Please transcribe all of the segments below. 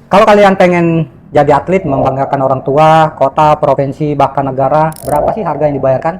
Kalau kalian pengen jadi atlet, membanggakan orang tua, kota, provinsi, bahkan negara, berapa sih harga yang dibayarkan?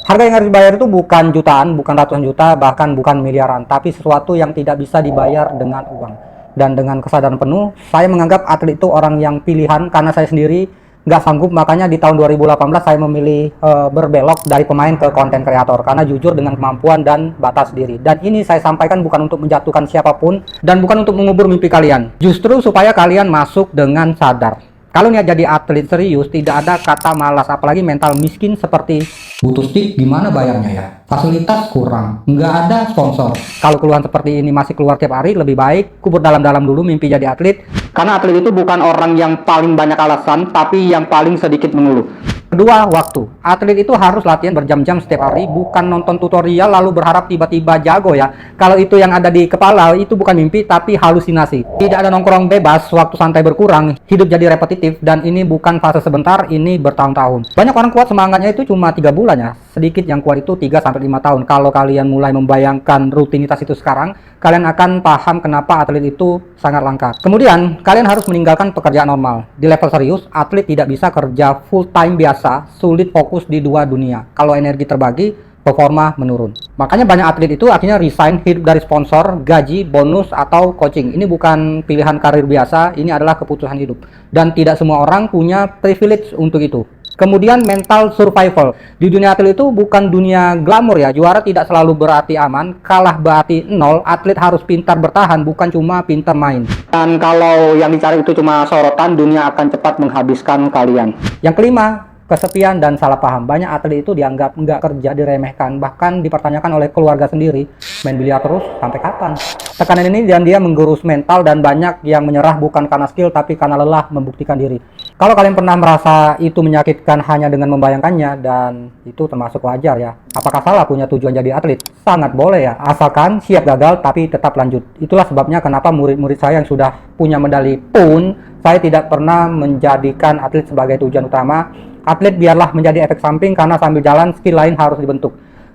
Harga yang harus dibayar itu bukan jutaan, bukan ratusan juta, bahkan bukan miliaran, tapi sesuatu yang tidak bisa dibayar dengan uang. Dan dengan kesadaran penuh, saya menganggap atlet itu orang yang pilihan karena saya sendiri nggak sanggup. Makanya di tahun 2018 saya memilih berbelok dari pemain ke konten kreator karena jujur dengan kemampuan dan batas diri. Dan ini saya sampaikan bukan untuk menjatuhkan siapapun dan bukan untuk mengubur mimpi kalian, justru supaya kalian masuk dengan sadar. Kalau niat jadi atlet serius, tidak ada kata malas, apalagi mental miskin seperti butuh stick, gimana bayarnya ya? Fasilitas kurang, nggak ada sponsor. Kalau keluhan seperti ini masih keluar tiap hari, lebih baik kubur dalam-dalam dulu mimpi jadi atlet. Karena atlet itu bukan orang yang paling banyak alasan, tapi yang paling sedikit mengeluh. Kedua, waktu. Atlet itu harus latihan berjam-jam setiap hari, bukan nonton tutorial lalu berharap tiba-tiba jago ya. Kalau itu yang ada di kepala, itu bukan mimpi tapi halusinasi. Tidak ada nongkrong bebas, waktu santai berkurang, hidup jadi repetitif, dan ini bukan fase sebentar, ini bertahun-tahun. Banyak orang kuat semangatnya itu cuma 3 bulan ya. Sedikit yang kuat itu 3-5 tahun. Kalau kalian mulai membayangkan rutinitas itu sekarang, kalian akan paham kenapa atlet itu sangat langka. Kemudian, kalian harus meninggalkan pekerjaan normal. Di level serius, atlet tidak bisa kerja full time biasa, sulit fokus di dua dunia. Kalau energi terbagi, performa menurun. Makanya banyak atlet itu akhirnya resign, hidup dari sponsor, gaji, bonus, atau coaching. Ini bukan pilihan karir biasa, ini adalah keputusan hidup. Dan tidak semua orang punya privilege untuk itu. Kemudian mental survival. Di dunia atlet itu bukan dunia glamor ya. Juara tidak selalu berarti aman, kalah berarti nol. Atlet harus pintar bertahan, bukan cuma pintar main. Dan kalau yang dicari itu cuma sorotan, dunia akan cepat menghabiskan kalian. Yang kelima, kesepian dan salah paham. Banyak atlet itu dianggap nggak kerja, diremehkan, bahkan dipertanyakan oleh keluarga sendiri. Main biliar terus sampai kapan? Tekanan ini dan dia menggurus mental, dan banyak yang menyerah bukan karena skill tapi karena lelah membuktikan diri. Kalau kalian pernah merasa itu menyakitkan hanya dengan membayangkannya, dan itu termasuk wajar ya. Apakah salah punya tujuan jadi atlet? Sangat boleh ya, asalkan siap gagal tapi tetap lanjut. Itulah sebabnya kenapa murid-murid saya yang sudah punya medali pun, saya tidak pernah menjadikan atlet sebagai tujuan utama. Atlet biarlah menjadi efek samping, karena sambil jalan skill lain harus dibentuk.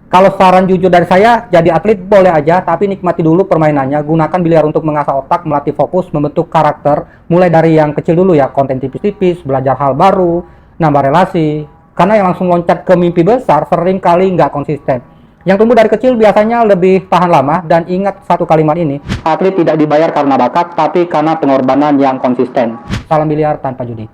Kalau saran jujur dari saya, jadi atlet boleh aja, tapi nikmati dulu permainannya. Gunakan biliar untuk mengasah otak, melatih fokus, membentuk karakter. Mulai dari yang kecil dulu ya, konten tipis-tipis, belajar hal baru, nambah relasi. Karena yang langsung loncat ke mimpi besar sering kali nggak konsisten. Yang tumbuh dari kecil biasanya lebih tahan lama. Dan ingat satu kalimat ini, atlet tidak dibayar karena bakat, tapi karena pengorbanan yang konsisten. Salam biliar tanpa judi.